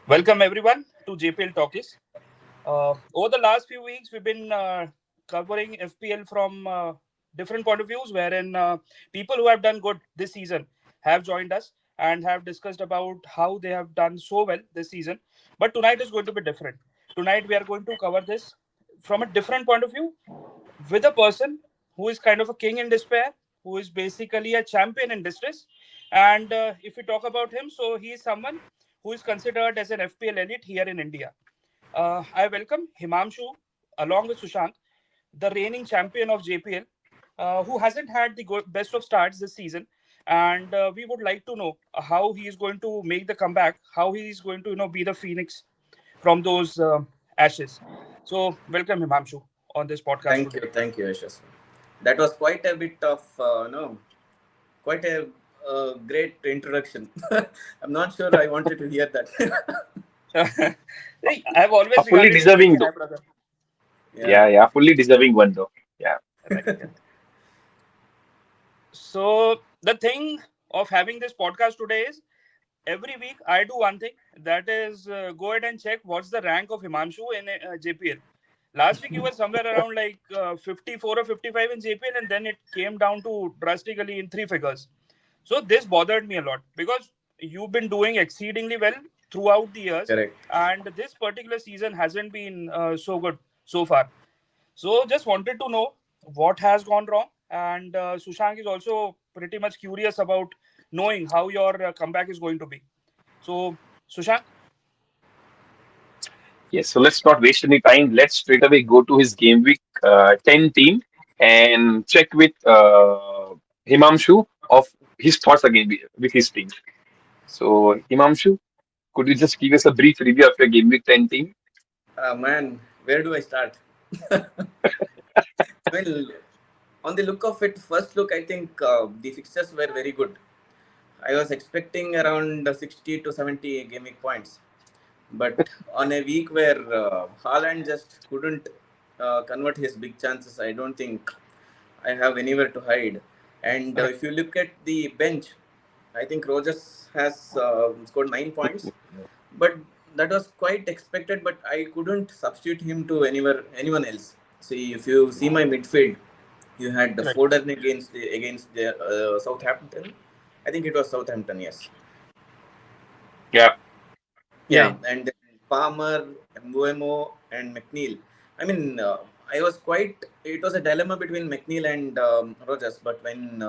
Welcome everyone to JPL Talkies. Over the last few weeks, we've been covering FPL from different point of views, wherein people who have done good this season have joined us and have discussed about how they have done so well this season. But tonight is going to be different. Tonight we are going to cover this from a different point of view with a person who is kind of a king in despair, who is basically a champion in distress. And if we talk about him, so he is someone who is considered as an FPL elite here in India. I welcome Himamshu along with Sushant, the reigning champion of JPL, who hasn't had the best of starts this season. And we would like to know how he is going to make the comeback, how he is going to be the phoenix from those ashes. So welcome Himamshu on this podcast today. Thank you, Yashas. That was quite a bit of, quite a great introduction. I'm not sure I wanted to hear that. Hey, I've A always fully regarded you like deserving a though. half brother. Yeah, Yeah, fully deserving one though. Yeah. Right. Yeah. So the thing of having this podcast today is every week I do one thing, that is go ahead and check what's the rank of Himanshu in JPL. Last week he was somewhere around like 54 or 55 in JPL, and then it came down to drastically in three figures. So this bothered me a lot because you've been doing exceedingly well throughout the years, correct. and this particular season hasn't been so good so far. So just wanted to know what has gone wrong, and Sushank is also pretty much curious about knowing how your comeback is going to be. So Sushank, Yes. So let's not waste any time. Let's straight away go to his game week 10 team and check with Himamshu of his thoughts again with his team. So Himamshu, could you just give us a brief review of your game week 10 team? Man, where do I start? Well, on the look of it, first look, I think the fixtures were very good. I was expecting around 60 to 70 gaming points. But on a week where Haaland just couldn't convert his big chances, I don't think I have anywhere to hide. And correct. if you look at the bench, I think Rogers has scored 9 points, but that was quite expected. But I couldn't substitute him to anyone else. See, if you see my midfield, you had the Correct. Foden against the Southampton. I think it was Southampton, yes. Yeah. Yeah, Yeah, yeah. and then Palmer, Mbuemo, and McNeil. I mean, I was quite. It was a dilemma between McNeil and Rogers, but when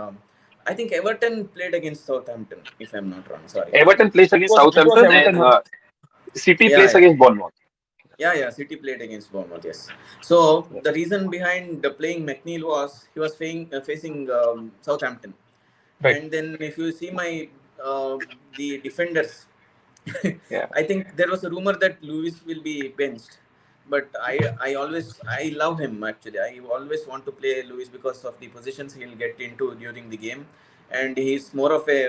I think Everton played against Southampton, if I'm not wrong. Sorry. Everton plays against It was Southampton Everton. and Yeah. City Yeah, plays yeah, against Bournemouth. yeah. City played against Bournemouth. Yes. So Yeah. the reason behind playing McNeil was he was facing Southampton, Right. and then if you see my the defenders, Yeah. I think there was a rumor that Lewis will be benched, but I love him actually. I always want to play Lewis because of the positions he'll get into during the game, and he's more of a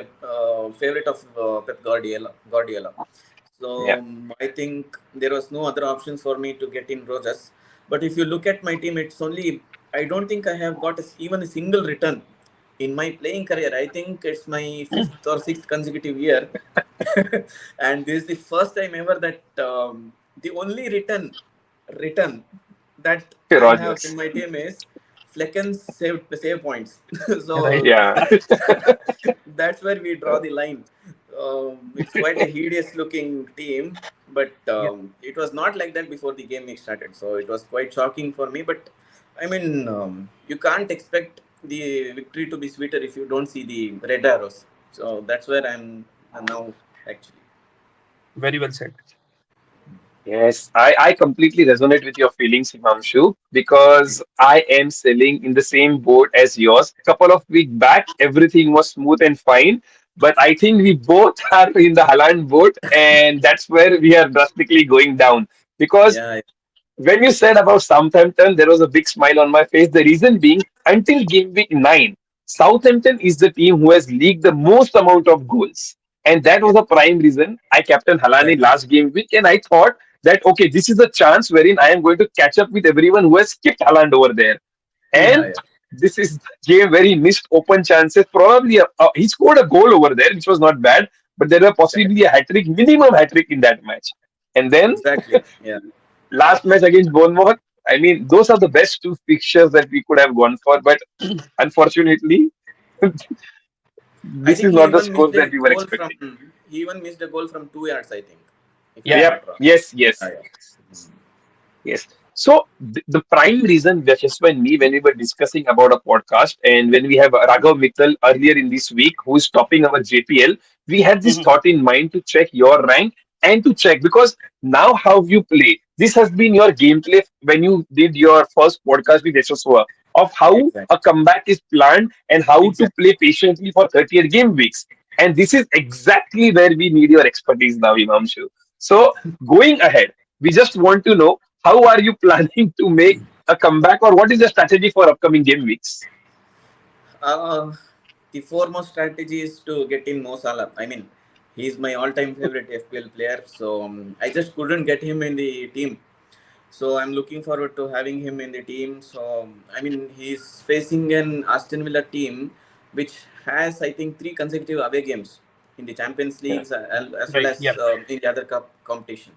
favorite of Pep Guardiola. So Yeah. I think there was no other options for me to get in Rogers. But if you look at my team, it's only I don't think I have got even a single return in my playing career. I think it's my fifth or sixth consecutive year, and this is the first time ever that the only return that I have in Rogers. my team is Flecken's save points. Right. So Yeah. that's where we draw the line. It's quite a hideous looking team, but Yeah. it was not like that before the game started. So it was quite shocking for me. But I mean, you can't expect the victory to be sweeter if you don't see the red arrows. So that's where I'm now actually. Very well said. Yes, I completely resonate with your feelings, Himamshu, because I am sailing in the same boat as yours. Couple of weeks back, everything was smooth and fine, but I think we both are in the Haaland boat, and that's where we are drastically going down. Because Yeah, when you said about Southampton, there was a big smile on my face. The reason being, until game week 9, Southampton is the team who has leaked the most amount of goals. And that yeah, was the prime reason I captain Halani exactly. last game week. And I thought that, okay, this is a chance wherein I am going to catch up with everyone who has skipped Haaland over there. Yeah, And yeah, this is the game where he missed open chances. Probably he scored a goal over there, which was not bad. But there were correct. possibly a hat trick, minimum hat trick in that match. And then Exactly. Yeah. last match against Bournemouth. I mean, those are the best two fixtures that we could have gone for, but unfortunately, I this think is not the scores that we were expecting. he even missed a goal from 2 yards, I think, if I'm Yeah. Yep. not wrong. Yes. Yeah, Yes. yeah. Yes. So the prime reason, Yashaswa and me, when we were discussing about a podcast, and when we have Raghav Mittal earlier in this week, who is topping our JPL, we had this Mhm. thought in mind to check your rank and to check because now how you play. This has been your gameplay when you did your first podcast with Yashaswa of how Exactly. a comeback is planned and how to Exactly. play patiently for 30th game weeks. And this is exactly where we need your expertise now, Himamshu. So going ahead, we just want to know how are you planning to make a comeback, or what is the strategy for upcoming game weeks? Uh, the foremost strategy is to get in Mo Salah. I mean, he's my all-time favorite FPL player, so I just couldn't get him in the team. So I'm looking forward to having him in the team. So I mean, he's facing an Aston Villa team, which has I think 3 consecutive away games in the Champions Yeah. Leagues as well Right. as Yeah. in the other cup competition.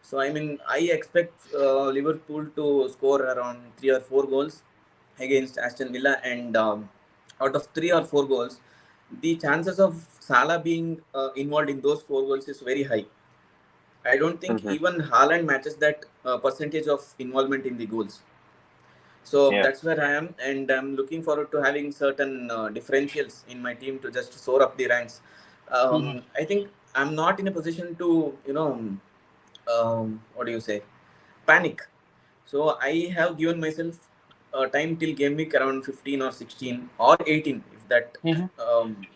So I mean, I expect Liverpool to score around 3 or 4 goals against Aston Villa, and out of 3 or 4 goals, the chances of Salah being involved in those 4 goals is very high. I don't think Hmm. even Haaland matches that percentage of involvement in the goals. So Yeah. that's where I am, and I'm looking forward to having certain differentials in my team to just soar up the ranks. Mhm. I think I'm not in a position to, what do you say, panic. So I have given myself time till game week around 15 or 16 or 18, Mhm. um,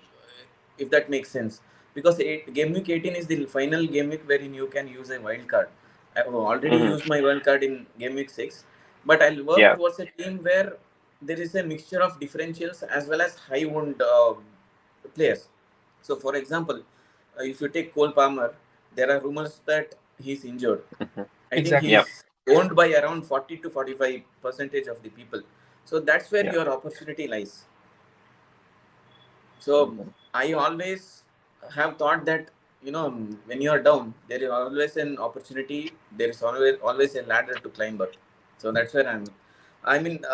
if that makes sense. Because game week 18 is the final game week wherein you can use a wild card. I've already Hmm. used my wild card in game week 6, but I'll work Yeah. towards a team where there is a mixture of differentials as well as high owned players. So, for example, if you take Cole Palmer, there are rumors that he's injured. Hmm. I think Exactly. Yeah. he's owned by around 40 to 45 percentage of the people. So that's where Yeah. your opportunity lies. So Mhm. I always have thought that when you are down, there is always an opportunity. There is always a ladder to climb up. So that's where I'm. I mean,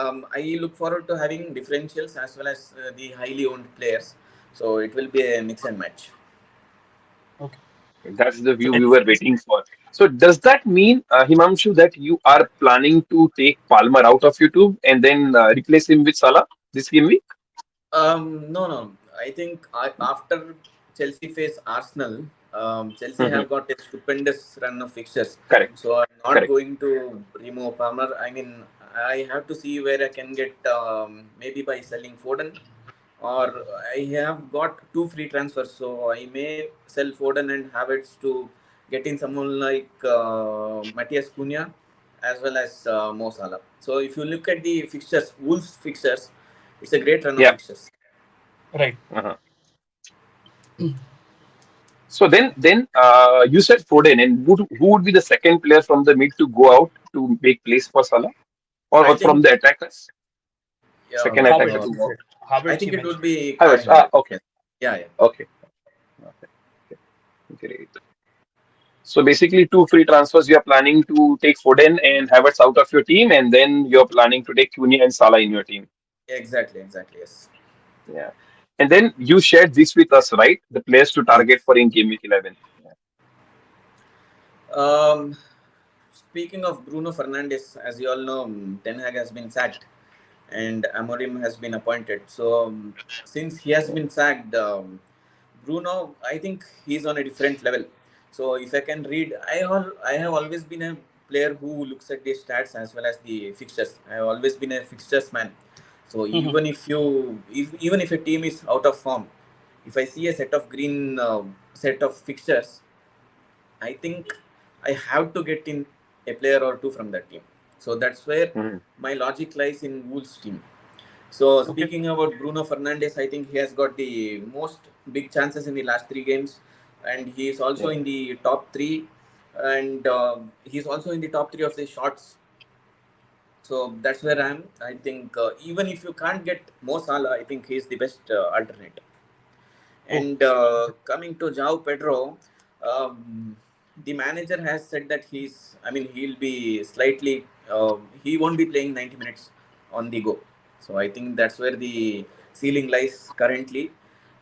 I look forward to having differentials as well as the highly owned players. So it will be a mix and match. Okay. That's the So view we let's were waiting for. So does that mean, Himanshu, that you are planning to take Palmer out of YouTube and then replace him with Salah this game week? No, no. I think after Chelsea face Arsenal, Chelsea Hmm. have got a stupendous run of fixtures. Correct. So I'm not Correct. going to remove Palmer. I mean, I have to see where I can get maybe by selling Foden, or I have got 2 free transfers. So I may sell Foden and Havertz to get in someone like Matthias Cunha as well as Mo Salah. So if you look at the fixtures, Wolves fixtures, it's a great run of Yeah. fixtures. right. Uh-huh. So then you said Foden, and who would be the second player from the mid to go out to make place for Salah, I or from think, the attackers, second attacker Havertz, to you go out? said. I Havertz, think you it would mentioned. be Kai Havertz. Ah, Havertz. okay. Yes. Yeah, yeah. Okay. Okay. Okay. Great. So basically, two free transfers. You are planning to take Foden and Havertz out of your team, and then you're planning to take Cunha and Salah in your team. Exactly, exactly. Yes. Yeah. And then you shared this with us, right? The players to target Yes. for in game week 11. Yeah. Um, Speaking of Bruno Fernandes, as you all know, Ten Hag has been sacked and Amorim has been appointed. So since he has been sacked, Bruno, I think he's on a different level. So if I can read, I have always been a player who looks at the stats as well as the fixtures. I have always been a fixtures man. So Mhm. even if a team is out of form, if I see a set of green set of fixtures, I think I have to get in a player or two from that team. So that's where Mhm. my logic lies in Wolves team. So Okay. speaking about Bruno Fernandes, I think he has got the most big chances in the last 3 games, and he is also Yeah. in the top three, and he's also in the top three of the shots. So that's where I am. I think even if you can't get Mo Salah, I think he's the best alternate. Oh. And coming to Jao Pedro, um, the manager has said that he'll be slightly, he won't be playing 90 minutes on the go. So I think that's where the ceiling lies currently.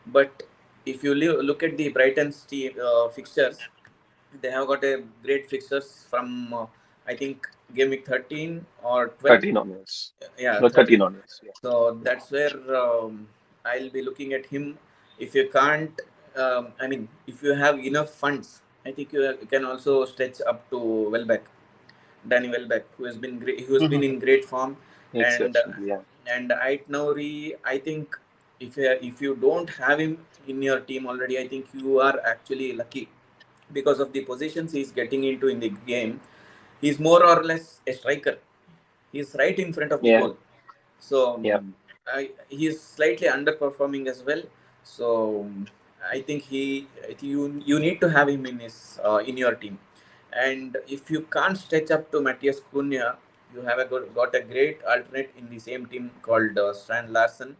But if you look at the Brighton's team, fixtures, they have got a great fixtures from, I think, game week 13 or 12. 13 onwards. Yeah, No, 13 13. onwards. Yeah. So that's where I'll be looking at him. If you can't, if you have enough funds, I think you can also stretch up to Welbeck, Danny Welbeck, who has been great, who has been in great form, and Exceptional. Yeah. Ait Nouri. I think if you don't have him in your team already, I think you are actually lucky because of the positions he's getting into in the game. He's more or less a striker. He's right in front of the Yeah. goal. So Yeah. he's slightly underperforming as well. So you need to have him in your team. And if you can't stretch up to Matthias Cunha, you have got a great alternate in the same team called Strand Larson.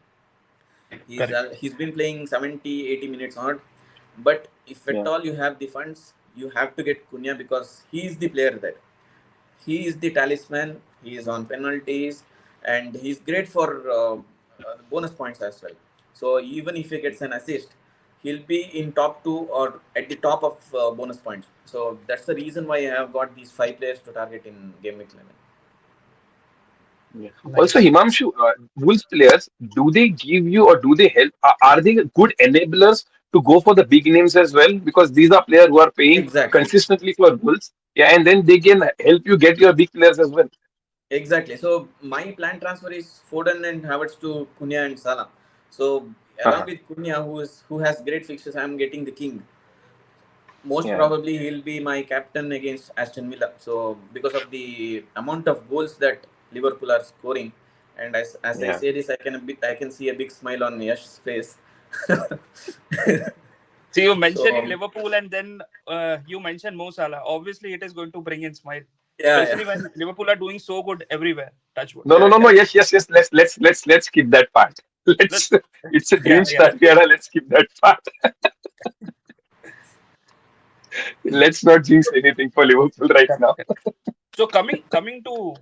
Correct. He's been playing 70, 80 minutes odd. But if at Yeah. all you have the funds, you have to get Cunha because he is the player there. He is the talisman. He is on penalties, and he's great for bonus points as well. So even if he gets an assist, he'll be in top two or at the top of bonus points. So that's the reason why I have got these five players to target in game week 11. Yeah. Also, Nice. Himamshu, Wolves players, do they give you or do they help? Are they good enablers to go for the big names as well? Because these are players who are paying Exactly. consistently for Wolves. Yeah, and then they can help you get your big players as well. Exactly. So my plan transfer is Foden and Havertz to Cunha and Salah. So along Uh-huh. with Cunha, who has great fixtures, I'm getting the king. Most Yeah, probably he'll be my captain against Aston Villa. So because of the amount of goals that Liverpool are scoring, and as I yeah. say this, I can see a big smile on Yash's face. So you mentioning So Liverpool and then you mentioned Mo Salah. Obviously, it is going to bring in smile, yeah, especially when Liverpool are doing so good everywhere. Touch wood. No, no, yeah, no, no. correct. Yes, yes, yes. Let's skip that part. Let- Let's. It's a Yeah, green yeah. strategy, and let's skip that part. Let's not jinx anything for Liverpool right Correct, now. correct. So coming to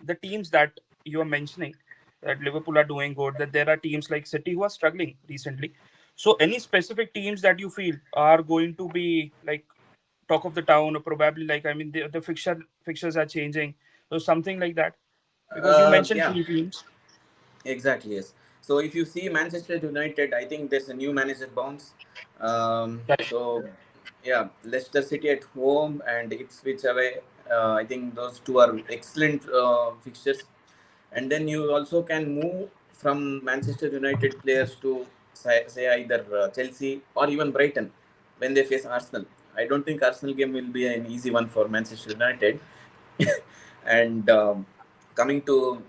the teams that you are mentioning, that Liverpool are doing good, that there are teams like City who are struggling recently. So any specific teams that you feel are going to be like talk of the town, or probably like, I mean, the fixtures are changing, or something like that? Because you mentioned Yeah. three teams. Exactly, yes. So if you see Manchester United, I think there's a new manager bounce. Correct. So yeah, Leicester City at home and Ipswich away. I think those two are excellent fixtures. And then you also can move from Manchester United players to say either Chelsea or even Brighton when they face Arsenal. I don't think Arsenal game will be an easy one for Manchester United. And coming to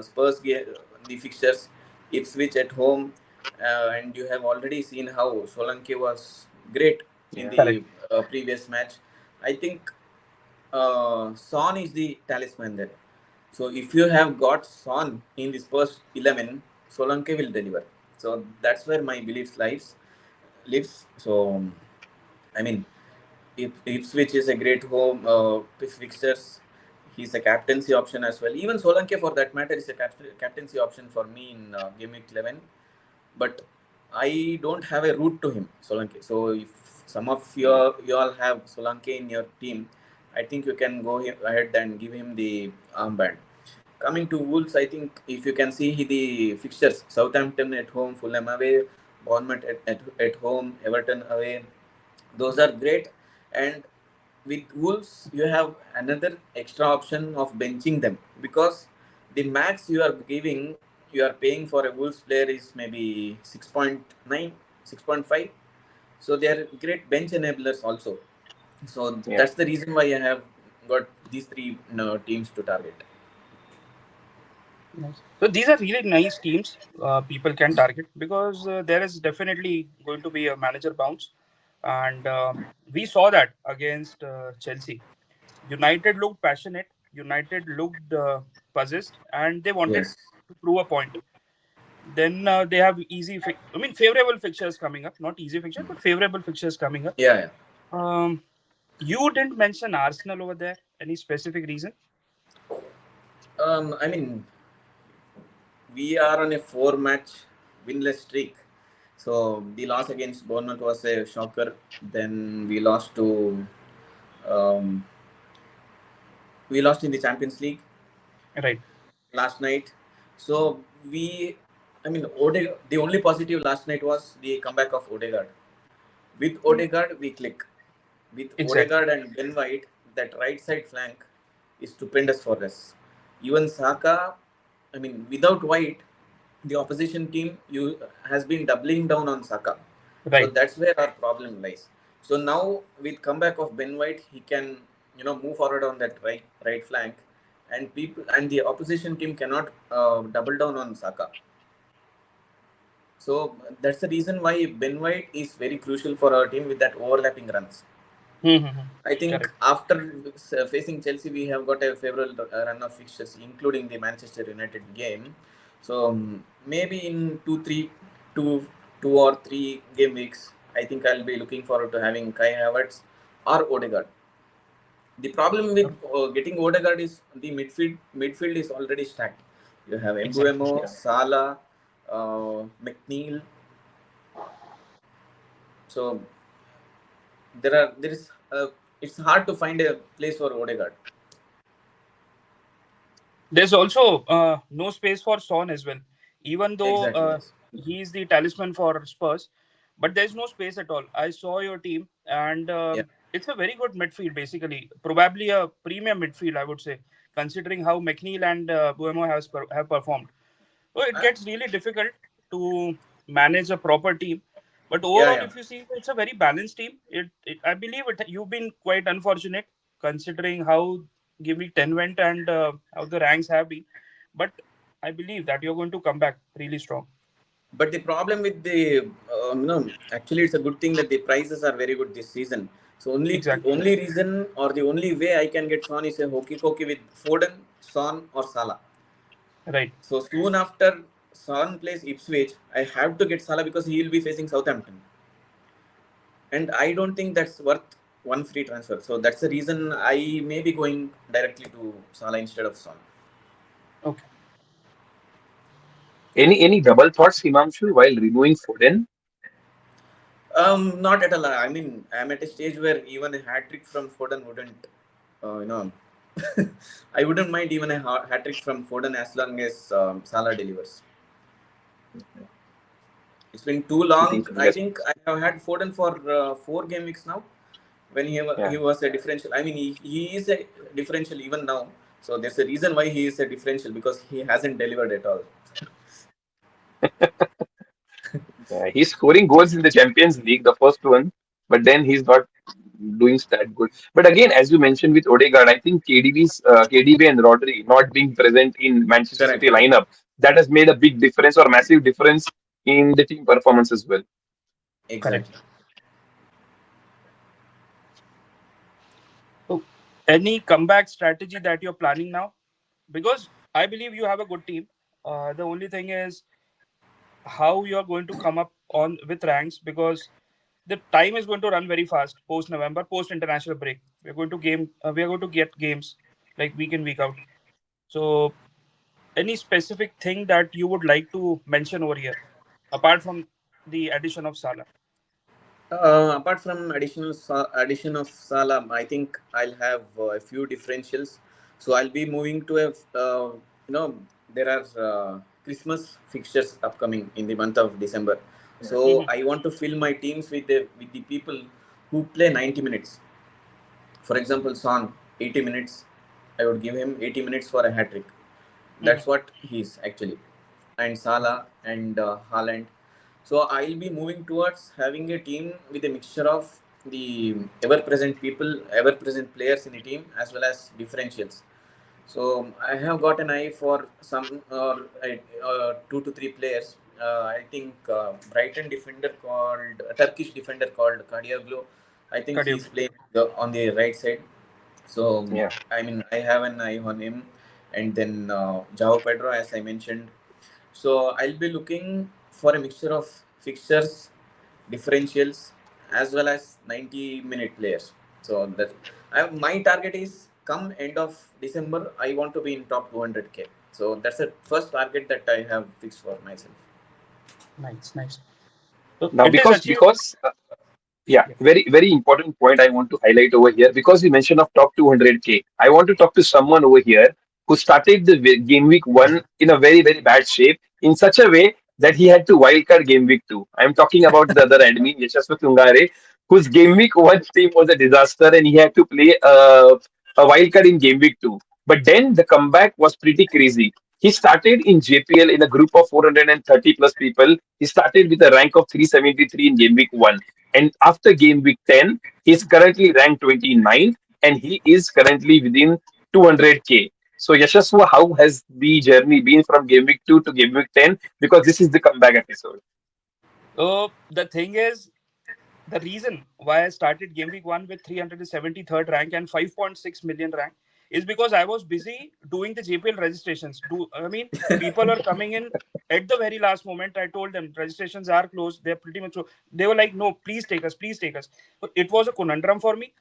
Spurs game, the fixtures, Ipswich at home, and you have already seen how Solanke was great in Yeah, the Correct. previous match. I think Son is the talisman there. So if you have got Son in this first 11, Solanke will deliver. So that's where my belief lives. So I mean, Ipswich is a great home fixtures. He's a captaincy option as well. Even Solanke, for that matter, is a captaincy option for me in game week 11. But I don't have a route to him, Solanke. So if some of yeah, you all have Solanke in your team, I think you can go ahead and give him the armband. Coming to Wolves, I think if you can see the fixtures, Southampton at home, Fulham away, Bournemouth at home, Everton away, those are great. And with Wolves, you have another extra option of benching them because the max you are paying for a Wolves player is maybe 6.9, 6.5. So they are great bench enablers also. So yeah. that's the reason why I have got these three teams to target. Nice. So these are really nice teams people can target, because there is definitely going to be a manager bounce, and we saw that against Chelsea. United looked passionate. United looked possessed, and they wanted Yes. to prove a point. Then they have I mean, favorable fixtures coming up. Not easy fixtures, but favorable fixtures coming up. Yeah, yeah. Um, you didn't mention Arsenal over there. Any specific reason? I mean, we are on a four-match winless streak. So the loss against Bournemouth was a shocker. Then um, we lost in the Champions League Right. last night. So the only positive last night was the comeback of Odegaard. With Odegaard, we click. With Exactly. Odegaard and Ben White, that right side flank is stupendous for us. Even Saka, without White, the opposition team has been doubling down on Saka. So Right. that's where our problem lies. So now with comeback of Ben White, he can move forward on that right flank, and the opposition team cannot double down on Saka. So that's the reason why Ben White is very crucial for our team with that overlapping runs. Mm-hmm. I think Correct. after facing Chelsea, we have got a favorable run of fixtures, including the Manchester United game. So maybe in two, 2 or 3 game weeks, I think I'll be looking forward to having Kai Havertz or Odegaard. The problem with getting Odegaard is the midfield is already stacked. You have Exactly. Mbuemo, Yeah. Salah, McNeil. So there is it's hard to find a place for Odegaard. There's also no space for Son as well, even though Exactly. Yes. he is the talisman for Spurs. But there's no space at all. I saw your team, and Yeah. it's a very good midfield, basically. Probably a premium midfield, I would say, considering how McNeil and Buemo have performed. So it Uh, gets really difficult to manage a proper team. But yeah. overall, Yeah. if you see, it's a very balanced team. I believe you've been quite unfortunate considering how Give Me 10 went and how the ranks have been. But I believe that you're going to come back really strong. But the problem with actually, it's a good thing that the prices are very good this season. So Exactly. only reason or the only way I can get Son is a hokey pokey with Foden, Son, or Salah. Right. So soon after Son plays Ipswich, I have to get Salah because he will be facing Southampton, and I don't think that's worth one free transfer. So that's the reason I may be going directly to Salah instead of Son. Okay. Any double thoughts, Himamshu, while removing Foden? Not at all. I mean, I'm at a stage where even a hat trick from Foden wouldn't, you know, I wouldn't mind even a hat trick from Foden as long as Salah delivers. It's been too Keeping long. I fingers think I crossed. have had Foden for 4 game weeks now. When he Yeah. was a differential. I mean, he is a differential even now. So there's a reason why he is a differential because he hasn't delivered at all. Yeah, he's scoring goals in the Champions League, the first one, but then he's not doing that good. But again, as you mentioned with Odegaard, I think KDB and Rodri not being present in Manchester Correct, City correct, lineup, that has made a big difference or massive difference in the team performance as well. Correct. exactly. So, any comeback strategy that you're planning now? Because I believe you have a good team. The only thing is how you're going to come up on with ranks because the time is going to run very fast post November, post international break. We are going to get games like week in week out. So, any specific thing that you would like to mention over here, apart from the addition of Salah? Apart from addition of Salah, I think I'll have a few differentials. So I'll be moving to you know, there are Christmas fixtures upcoming in the month of December. So Mhm. I want to fill my teams with the people who play 90 minutes. For example, Son, 80 minutes. I would give him 80 minutes for a hat trick. Mhm. That's what he's actually. And Salah and Haaland. So I'll be moving towards having a team with a mixture of the ever-present people, ever-present players in the team, as well as differentials. So I have got an eye for some 2 to 3 players. I think Brighton defender called Turkish defender called Kadioglu. I think Cardio. he's playing on the right side. So Yeah. I mean I have an eye on him, and then Jao Pedro, as I mentioned. So I'll be looking for a mixture of fixtures, differentials, as well as 90-minute players. So that my target is come end of December, I want to be in top 200k. So that's the first target that I have fixed for myself. Nice, nice. So Now, it is because achievable. because yeah, Yeah. very important point I want to highlight over here because you mentioned of top 200K. I want to talk to someone over here who started the game week one in a very bad shape in such a way that he had to wildcard game week two. I'm talking about the other admin, Yashaswat Tungare, whose game week one team was a disaster and he had to play a wildcard in game week two. But then the comeback was pretty crazy. He started in JPL in a group of 430 plus people. He started with a rank of 373 in game week one, and after game week 10, he's currently ranked 29th and he is currently within 200K. So, Yashaswa, how has the journey been from game week 2 to game week 10? Because this is the comeback episode. The thing is, the reason why I started game week one with 373rd rank and 5.6 million rank is because I was busy doing the JPL registrations. I mean, people are coming in at the very last moment. I told them registrations are closed. They're pretty much. They were like, no, please take us, please take us. So it was a conundrum for me.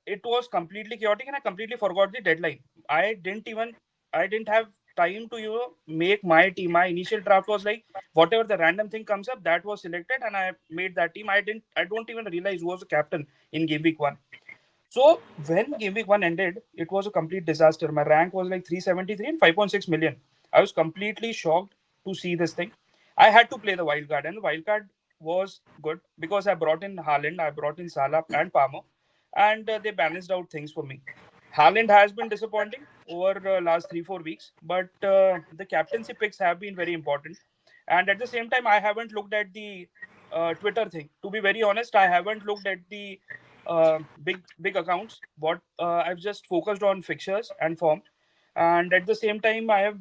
It was completely chaotic, and I completely forgot the deadline. I didn't even. I didn't have time to make my team. My initial draft was like whatever the random thing comes up, that was selected, and I made that team. I don't even realize who was the captain in game week one. So when game week one ended, it was a complete disaster. My rank was like 373 and 5.6 million. I was completely shocked to see this thing. I had to play the wild card, and the wild card was good because I brought in Haaland, I brought in Salah and Palmer, and they balanced out things for me. Haaland has been disappointing over last 3 4 weeks, but the captaincy picks have been very important. And at the same time, I haven't looked at the Twitter thing. To be very honest, I haven't looked at the big accounts. What I've just focused on fixtures and form, and at the same time, I have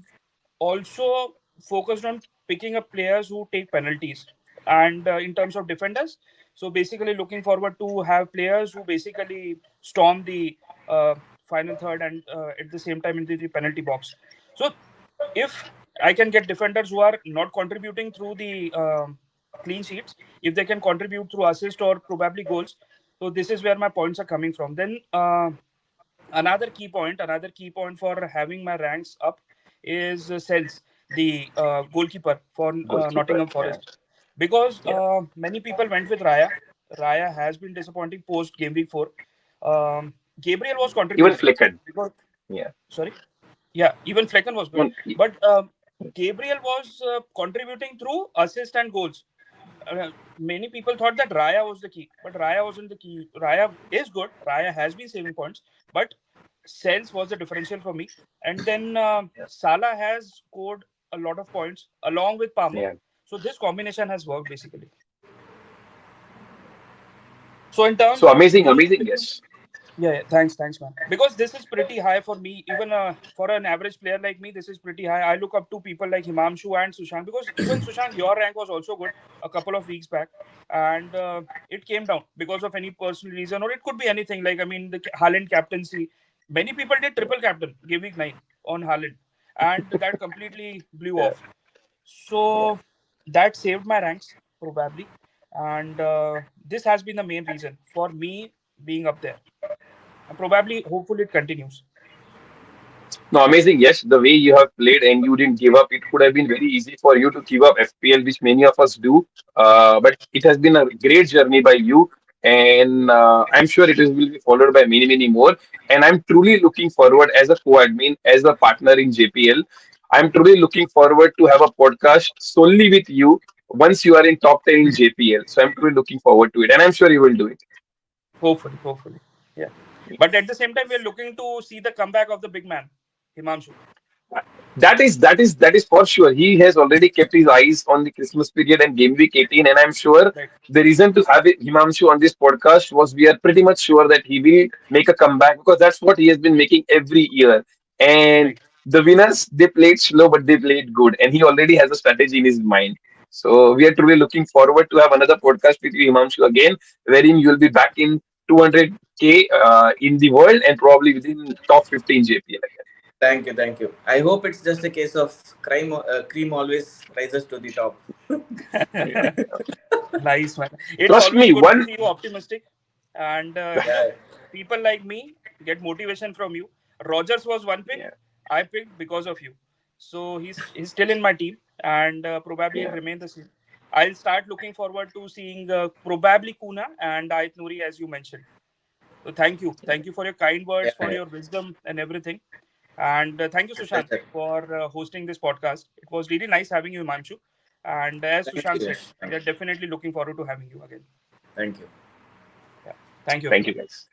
also focused on picking up players who take penalties. And in terms of defenders, so basically looking forward to have players who basically storm the uh, final third and at the same time into the penalty box. So if I can get defenders who are not contributing through the clean sheets, if they can contribute through assist or probably goals, so this is where my points are coming from. Then another key point for having my ranks up is Sels, the goalkeeper for Goalkeeper. Nottingham Yeah. Forest, because Yeah. many people went with Raya. Raya has been disappointing post game week 4. Gabriel was Even contributing Flicken. because Yeah. sorry. Yeah, even Flecken was good, One- but Gabriel was contributing through assist and goals. Many people thought that Raya was the key, but Raya wasn't the key. Raya is good. Raya has been saving points, but Sales was the differential for me. And then Yeah. Salah has scored a lot of points along with Palmer. Yeah. So this combination has worked basically. So in terms So of amazing, me amazing. picking. Yes. Yeah, thanks, man. Because this is pretty high for me, even for an average player like me, this is pretty high. I look up to people like Himamshu and Sushant because even Sushant, your rank was also good a couple of weeks back, and it came down because of any personal reason, or it could be anything. Like I mean, the Haaland captaincy. Many people did triple captain, game week 9 on Haaland, and that completely blew Yeah. off. Yeah. So that saved my ranks probably, and this has been the main reason for me being up there, and probably hopefully it continues. No, amazing. Yes, the way you have played and you didn't give up, it could have been very easy for you to give up FPL, which many of us do. But it has been a great journey by you, and I'm sure will be followed by many more. And I'm truly looking forward as a co-admin, as a partner in JPL. I'm truly looking forward to have a podcast solely with you once you are in top 10 in JPL. So I'm truly looking forward to it, and I'm sure you will do it. Hopefully, yeah. But at the same time, we're looking to see the comeback of the big man, Himamshu. That is for sure. He has already kept his eyes on the Christmas period and game week 18, and I'm sure Right, the reason to have Himamshu on this podcast was we are pretty much sure that he will make a comeback because that's what he has been making every year. And right. the winners they played slow, but they played good, and he already has a strategy in his mind. So we are truly looking forward to have another podcast with you, Himamshu, again, wherein you'll be back in 200K in the world and probably within top 15 JPL again. Thank you, thank you. I hope it's just a case of cream always rises to the top. Yeah, yeah. Nice, man. It's Trust always me, good to one. see you optimistic. And, Yeah, people like me get motivation from you. Rogers was one pick Yeah, I picked because of you. So he's still in my team, and probably he'll yeah, remain the same. I'll start looking forward to seeing probably Kuna and Ait Nouri, as you mentioned. So thank you. yeah. Thank you for your kind yeah, words, for yeah. your wisdom and everything. And thank you, My Sushant, pleasure. for hosting this podcast. It was really nice having you, Himamshu. And as Thank Sushant you, said, Yash. we Thank are you. definitely looking forward to having you again. Thank you. Yeah. Thank you, Thank you, everyone. guys.